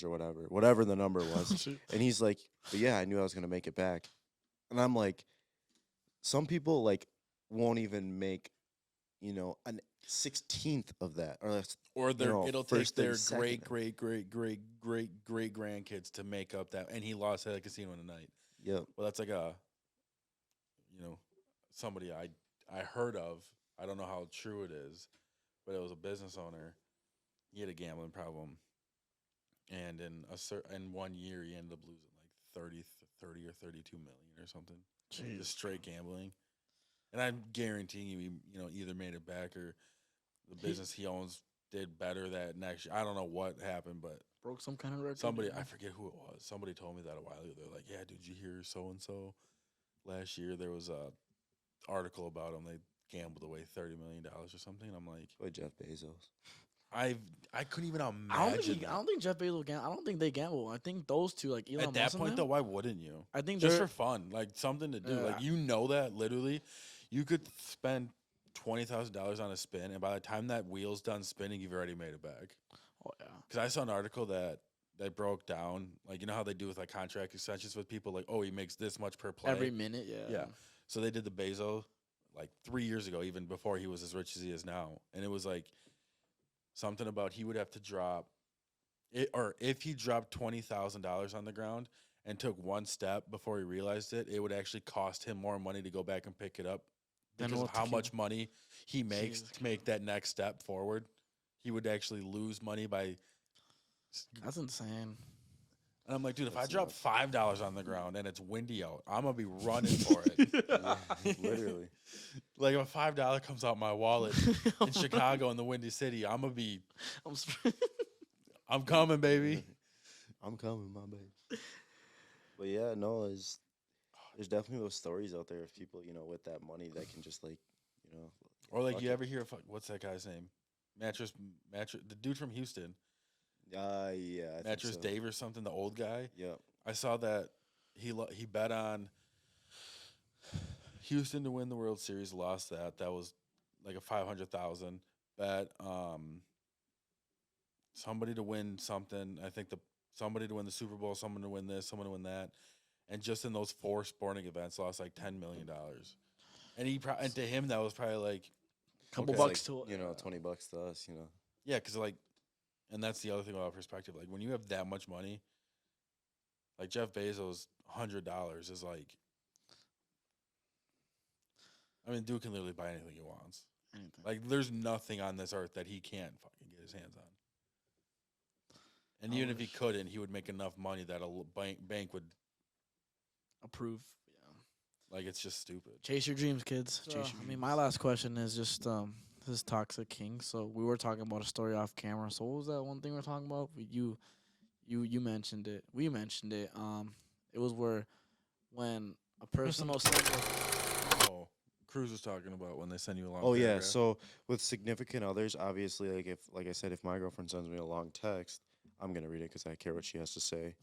whatever the number was. And he's like, but yeah, I knew I was gonna make it back. And I'm like, some people like won't even make, an 16th of that, or less. Or it'll take first their 32nd. great grandkids to make up that. And he lost at a casino in a night. Yep. Well, that's like somebody I heard of. I don't know how true it is, but it was a business owner. He had a gambling problem, and in 1 year he ended up losing like 30 or 32 million or something. Just straight gambling. And I'm guaranteeing you, he either made it back or the business he owns did better that next year. I don't know what happened, but Broke some kind of record. somebody, yeah. I forget who it was. Somebody told me that a while ago. They're like, yeah, did you hear so and so? Last year there was a article about him. They gambled away $30 million or something. I'm like, Boy, Jeff Bezos. I couldn't even imagine. I don't think Jeff Bezos gamble. I don't think they gamble. I think those two, like Elon At that Musk and point, them, though, why wouldn't you? I think Just they're for fun, like something to do. Yeah. Like that literally, you could spend $20,000 on a spin, and by the time that wheel's done spinning, you've already made it back. Oh yeah. Because I saw an article that that broke down, like you know how they do with like contract extensions with people, like oh he makes this much per play Every minute, yeah. Yeah. So they did the Bezos like 3 years ago, even before he was as rich as he is now. And it was like something about he would have to drop it, or if he dropped $20,000 on the ground and took one step before he realized it, it would actually cost him more money to go back and pick it up Then because of what to how keep- much money he makes Jesus to make that next step forward. He would actually lose money by. That's insane. And I'm like, dude, if I That's drop nuts. $5 on the ground and it's windy out, I'm gonna be running for it. Yeah, literally. Like if $5 comes out my wallet in Chicago in the Windy City, I'm gonna be, I'm sp- I'm coming, baby. I'm coming, my baby. But yeah, no, there's definitely those stories out there of people, with that money that can just like, you know, Or like fuck you it. ever hear of what's that guy's name? Mattress, the dude from Houston, Yeah, I think Mattress so. Dave or something, the old guy. Yep. I saw that he bet on Houston to win the World Series, lost that. That was like a 500,000 bet. Somebody to win something. I think somebody to win the Super Bowl, someone to win this, someone to win that, and just in those 4 sporting events, lost like $10 million. And and to him that was probably like Couple Okay, bucks like, to it. $20 to us, yeah, because like, and that's the other thing about perspective. Like when you have that much money, like Jeff Bezos, $100 is like. I mean, dude can literally buy anything he wants. Anything. Like, there's nothing on this earth that he can't fucking get his hands on. And I even if he wish. couldn't, he would make enough money that a bank would Approve. Yeah. like. It's just stupid. Chase your dreams, kids. Chase your I mean, dreams. my last question is just this is Toxic King. So we were talking about a story off camera. So what was that one thing we were talking about? You mentioned it. We mentioned it. It was when a person will send Oh, Cruz was talking about when they send you a long. Oh yeah, paragraph. so with significant others, obviously, like I said, if my girlfriend sends me a long text, I'm gonna read it because I care what she has to say,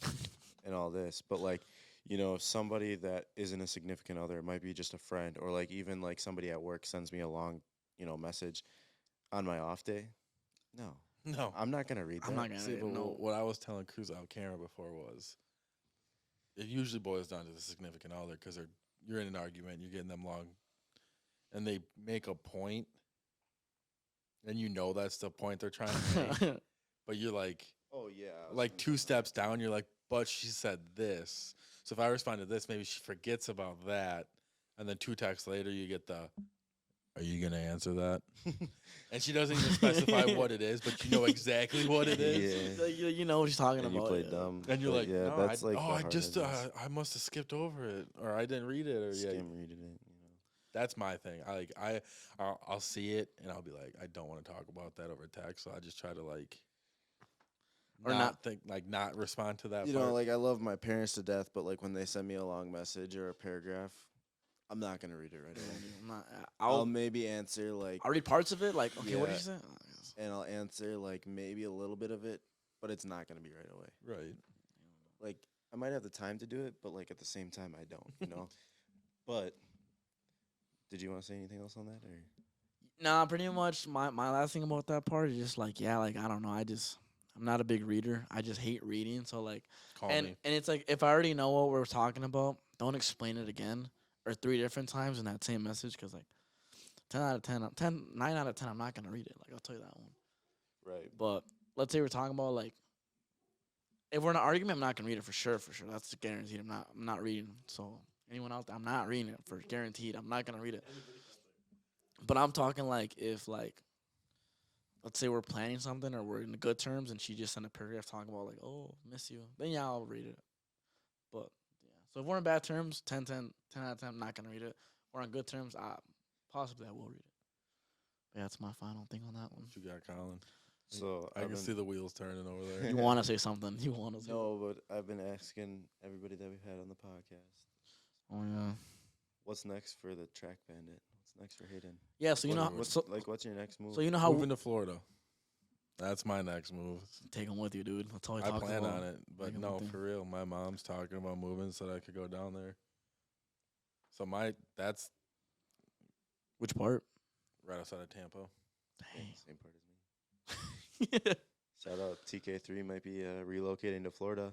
and all this. But like, if somebody that isn't a significant other, it might be just a friend, or like even like somebody at work sends me a long, message on my off day. No, no, I'm not gonna read that. I'm not gonna See, but no. what I was telling Cruz out camera before was, it usually boils down to the significant other because you're in an argument, you're getting them long, and they make a point, and that's the point they're trying to make, but you're like. Oh yeah, Like 2 steps down, you're like, but she said this. So if I respond to this, maybe she forgets about that. And then 2 texts later, you get are you going to answer that? And she doesn't even specify what it is, but you know exactly what it is. Yeah. You know what she's talking And about. you play yeah. dumb. And you're but like, yeah, no, that's like the I just, hard-headedness. I must have skipped over it, or I didn't read it, or yeah. Skim reading it. That's my thing. I'll see it, and I'll be like, I don't want to talk about that over text, so I just try to like. Or not respond to that. You part. know, like I love my parents to death, but like when they send me a long message or a paragraph, I'm not gonna read it right away. I'm not, I'll I'll maybe answer like, I'll read parts of it. Like, okay, what did Yeah. you say? and I'll answer like maybe a little bit of it, but it's not gonna be right away. right. Like I might have the time to do it, but like at the same time I don't. But did you want to say anything else on that, or? Nah, pretty much. My last thing about that part is just like, yeah, like I don't know. I'm not a big reader. I just hate reading. So like, Call and me. it's like if I already know what we're talking about, don't explain it again or 3 different times in that same message. Because like 9 out of 10, I'm not gonna read it. Like I'll tell you that one. Right. But let's say we're talking about like, if we're in an argument, I'm not gonna read it for sure. For sure, that's guaranteed. I'm not reading. So anyone else, I'm not reading it for guaranteed. I'm not gonna read it. But I'm talking like if like, let's say we're planning something or we're in good terms, and she just sent a paragraph talking about like, oh, miss you. Then yeah, I'll read it. But yeah, so if we're in bad terms, 10 out of 10, I'm not gonna read it. We're on good terms, possibly I will read it. But yeah, that's my final thing on that one. What you got, Colin? So I can see the wheels turning over there. You want to say something? You want to say? No, but I've been asking everybody that we've had on the podcast, Oh yeah. what's next for the Track Bandit? What's next for Hayden? Yeah. So you know. What's your next move? So you know how Moving to Florida. That's my next move. take them with you, dude. That's all we I talk plan about. on it, but Make 'em no, think. for real. My mom's talking about moving so that I could go down there. So that's Which part? right outside of Tampa. Dang. Same part as me. Shout out TK3 might be relocating to Florida.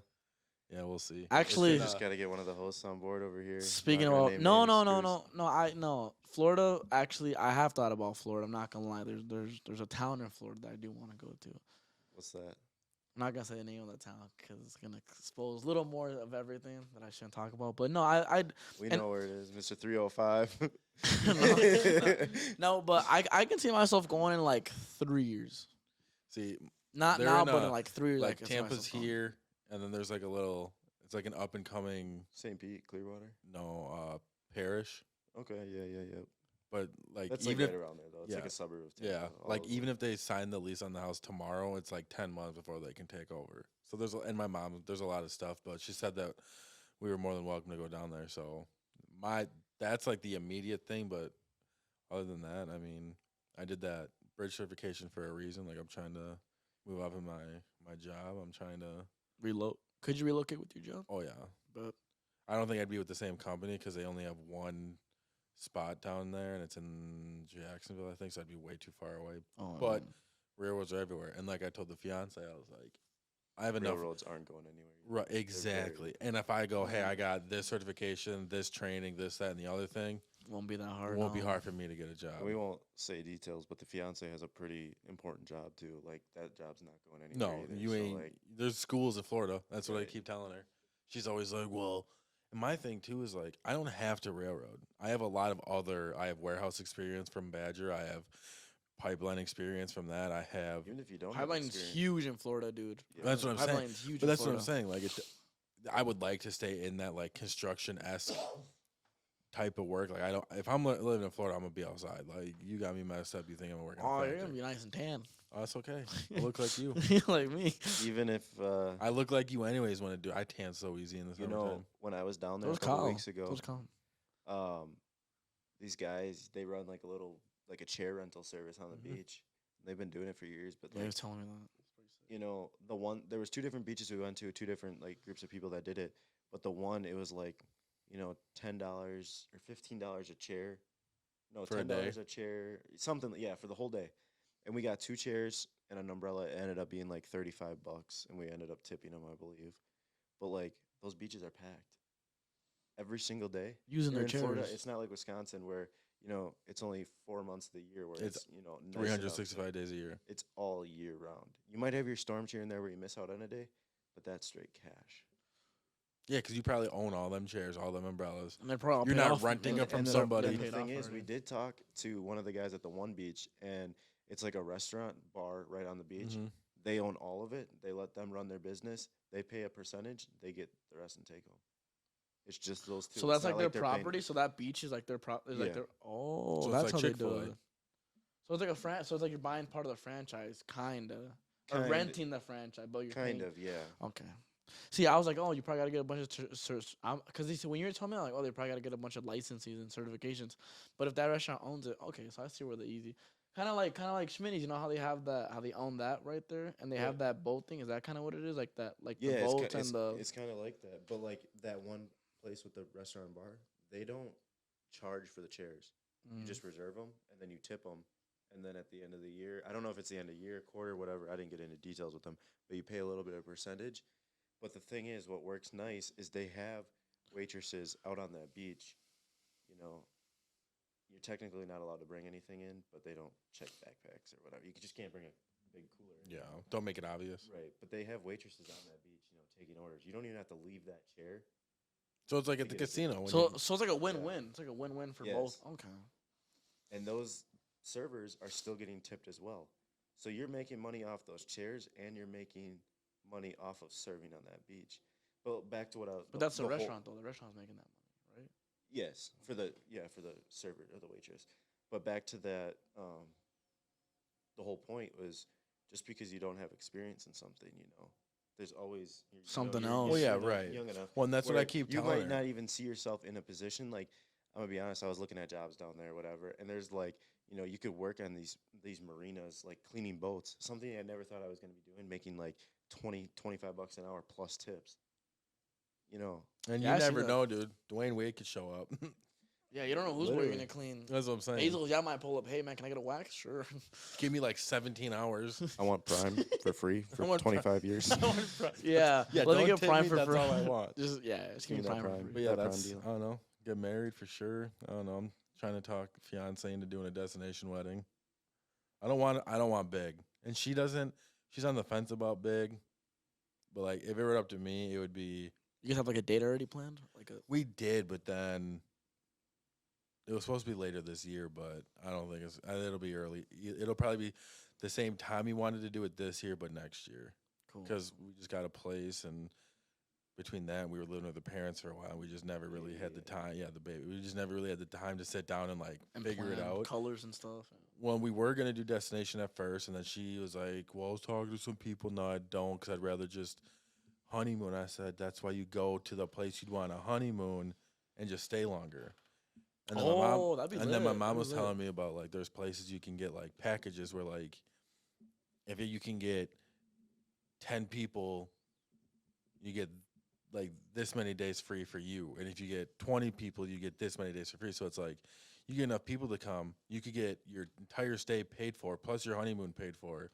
Yeah, we'll see. Actually, We just got to get one of the hosts on board over here. speaking Not gonna about name no, names, no, no, Cruz. no, no, I no Florida. Actually, I have thought about Florida. I'm not gonna lie. There's a town in Florida that I do want to go to. What's that? I'm not gonna say the name of the town because it's gonna expose a little more of everything that I shouldn't talk about. But no, I We and- know where it is, Mr. 305. no, but I can see myself going in like 3 years. See, Not They're now, in but a- in like 3 years. I like can see Tampa's myself going. here, and then there's like a little. It's like an up and coming St. Pete, Clearwater. parish, Okay, yeah. but like That's even like if right around there though. It's like yeah. a suburb of Tampa. yeah, all like those even way. if they sign the lease on the house tomorrow, it's like 10 months before they can take over. So and my mom, there's a lot of stuff, but she said that we were more than welcome to go down there. So that's like the immediate thing, but other than that, I mean, I did that bridge certification for a reason. Like I'm trying to move up in my job. I'm trying to. Could you relocate with your job? Oh yeah, But I don't think I'd be with the same company because they only have one spot down there, and it's in Jacksonville, I think. So I'd be way too far away. oh, But railroads are everywhere, and like I told the fiance, I was like, I have enough. Railroads aren't going anywhere. Right, very- exactly. And if I go, hey, I got this certification, this training, this, that, and the other thing, won't be that it hard. won't be no. hard for me to get a job. And we won't say details, but the fiance has a pretty important job too. Like that job's not going anywhere. No, either. you So, ain't. Like, There's schools in Florida. That's what I Right. keep telling her. She's always like, well, and my thing too is like, I don't have to railroad. I have a lot of I have warehouse experience from Badger. I have pipeline experience from that. I have. even if you don't, have Pipeline's experience, huge in Florida, dude. Yeah. That's what I'm saying. Pipeline's huge. But in that's what I'm Florida. saying. Like, I would like to stay in that like construction esque type of work. Like, I don't. If I'm living in Florida, I'm gonna be outside. Like, you got me messed up. You think I'm gonna work? In a Oh, you're factory. gonna be nice and tan. Oh, that's okay. I look like you. like me. Even if I look like you anyways when I tan so easy in the you summertime. know, when I was down there Those a couple Kyle. weeks ago, Those Kyle. these guys they run like a chair rental service on the Mhm. beach. They've been doing it for years, but Yeah, he like, was telling me that. you know, there was two different beaches we went to, two different like groups of people that did it. But the one it was like, you know, $10 or $15 a chair. No, For a $10 day? a chair, something. Yeah, for the whole day. And we got two chairs and an umbrella. It ended up being like $35, and we ended up tipping them, I believe. But like those beaches are packed every single day. Using Here their in Florida, chairs. it's not like Wisconsin where you know it's only 4 months of the year where It's it's you know nice enough. 365 days a year. It's all year round. You might have your storms here and there where you miss out on a day, but that's straight cash. Yeah, because you probably own all them chairs, all them umbrellas. And they're probably You're paid not off. renting They're- it from And somebody. then the paid thing off is, we already. did talk to one of the guys at the one beach, and it's like a restaurant bar right on the beach. Mhm. They own all of it. They let them run their business. They pay a percentage. They get the rest and take home. It's just those two. So It's that's not like their they're paying- property. So that beach is like their is like Yeah. their. Oh, So it's that's like how Chick-fil-A. they do it. So it's like so it's like you're buying part of the franchise, kinda, or Kinda- renting the franchise, but you're Kind paying. of, yeah. Okay. See, I was like, oh, you probably got to get a bunch of because they said when you were telling me, I'm like, oh, they probably got to get a bunch of licenses and certifications. But if that restaurant owns it, okay, so I see where the easy. Kind of like Schmitty's, you know how they have that, how they own that right there, and they Yeah. have that boat thing. Is that kind of what it is, like that, like Yeah, the boats and the. it's kind of like that. But like that one place with the restaurant and bar, they don't charge for the chairs. You Mm. just reserve them and then you tip them. And then at the end of the year, I don't know if it's the end of the year, quarter, whatever. I didn't get into details with them, but you pay a little bit of percentage. But the thing is, what works nice is they have waitresses out on that beach. You know, you're technically not allowed to bring anything in, but they don't check backpacks or whatever. You just can't bring a big cooler. in. Yeah, don't make it obvious. Right, but they have waitresses on that beach, you know, taking orders. You don't even have to leave that chair. So it's like To at the get a casino. ticket. When So you- so it's like a win-win. It's like a win-win for both. Yes. Okay. And those servers are still getting tipped as well. So you're making money off those chairs and you're making money off of serving on that beach. But back to what I was. But that's the whole- restaurant though. The restaurant's making that money, right? Yes, for the server or the waitress. But back to that, the whole point was just because you don't have experience in something, you know, there's always Something you're else. Well, yeah, not right. Young enough. well, and that's what where I keep You telling might her. not even see yourself in a position like. I'm gonna be honest. I was looking at jobs down there, whatever, and there's like, you know, you could work on these marinas, like cleaning boats. Something I never thought I was gonna be doing, making like $25 an hour plus tips. You know, And Yeah, I you see never that. know, dude. Dwayne Wade could show up. Yeah, you don't know who's where you're Literally. gonna clean. That's what I'm saying. Hazel, yeah, might pull up. Hey man, can I get a wax? Sure. Give me like 17 hours. I want Prime for free I for want Prime. 25 years. Yeah, Yeah, let me don't get tip Prime me, for that's free. all I want. Just just give me Give me Prime that for Prime. free. But yeah, That Prime that's deal. I don't know. Get married for sure. I don't know. I'm trying to talk fiance into doing a destination wedding. I don't want big. And she doesn't she's on the fence about big. But like if it were up to me, it would be You guys have like a date already planned? Like a we did, but then it was supposed to be later this year, but I don't think it'll be early. It'll probably be the same time he wanted to do it this year, but next year. cool. Because we just got a place, and between that, we were living with the parents for a while. We just never really had the time. Yeah, the baby. We just never really had the time to sit down and like And figure it plan out. colors and stuff. When we were gonna do destination at first, and then she was like, "Well, I was talking to some people. No, I don't, because I'd rather just honeymoon." I said, "That's why you go to the place you'd want a honeymoon and just stay longer." And then Oh, that'd be and then my lit. mom That'd be was lit. telling me about like there's places you can get like packages where like if you can get 10 people, you get like this many days free for you, and if you get 20 people, you get this many days for free. So it's like you get enough people to come, you could get your entire stay paid for plus your honeymoon paid for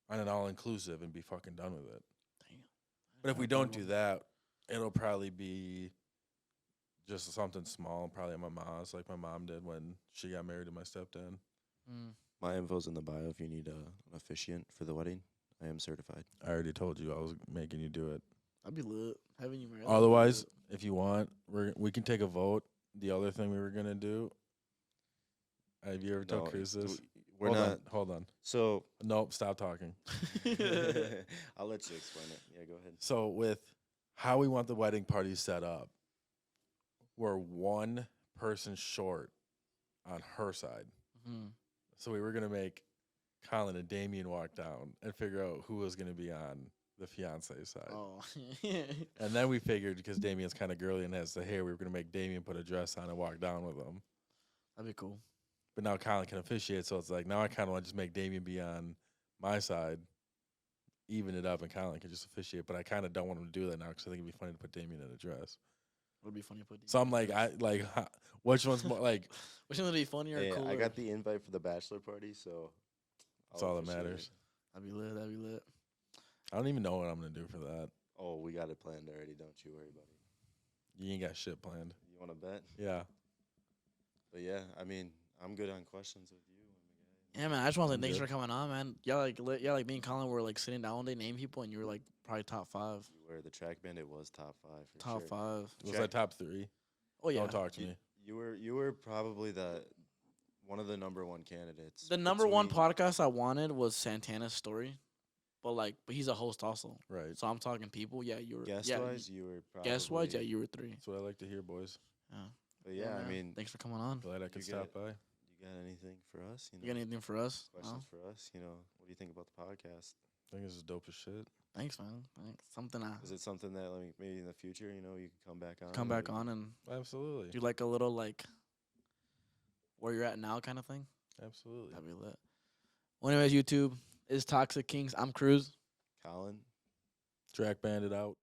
on an all inclusive and be fucking done with it. Damn. But if we don't do that, it'll probably be just something small, probably at my mom's, like my mom did when she got married to my stepdad. Mm. My info's in the bio if you need an officiant for the wedding. I am certified. I already told you I was making you do it. That'd be lit. Having you married. Otherwise, if you want, we can take a vote. The other thing we were gonna do. Have you ever told Cruz this? We're Hold not. On, hold on. So Nope. Stop talking. I'll let you explain it. Yeah, go ahead. So with how we want the wedding party set up, we're one person short on her side. Mhm. So we were gonna make Colin and Damien walk down and figure out who was gonna be on the fiance side. Oh. And then we figured because Damien's kind of girly and has the hair, we were gonna make Damien put a dress on and walk down with him. That'd be cool. But now Colin can officiate, so it's like now I kind of want to just make Damien be on my side, even it up, and Colin can just officiate. But I kind of don't want him to do that now because I think it'd be funny to put Damien in a dress. Would be funny to put. So I'm like, which one's more like? Which one would be funnier? Hey, or cooler? I got the invite for the bachelor party, so That's I'll all that officiate matters. it. That'd be lit. That'd be lit. I don't even know what I'm gonna do for that. Oh, we got it planned already. Don't you worry, buddy. You ain't got shit planned. You want to bet? Yeah. But yeah, I mean, I'm good on questions with you. Yeah, man. I just want to say I'm thanks good. for coming on, man. Yeah, like me and Colin were like sitting down one day, name people, and you were like probably top 5. You were the track band. It was top 5. For Top sure. 5. Was Check. that top 3? Oh yeah. Don't talk to You- me. You were probably one of the number 1 candidates. The number one between- podcast I wanted was Santana's story, but he's a host also. Right. So I'm talking people. Yeah, you were. Guest yeah, wise, you were probably. guest wise, yeah, you were 3. That's what I like to hear, boys. Yeah. But yeah, I man. mean, thanks for coming on. Glad I could You stop by. you got anything for us? You got anything for us? No? questions for us? What do you think about the podcast? I think this is dope as shit. Thanks, man. Thanks. Something I Is it something that maybe in the future, you can come back on? come and back we on can- and Absolutely. do like a little where you're at now kind of thing. Absolutely. That'd be lit. Well, anyways, YouTube is Toxic Kings. I'm Cruz. Colin. Track banded out.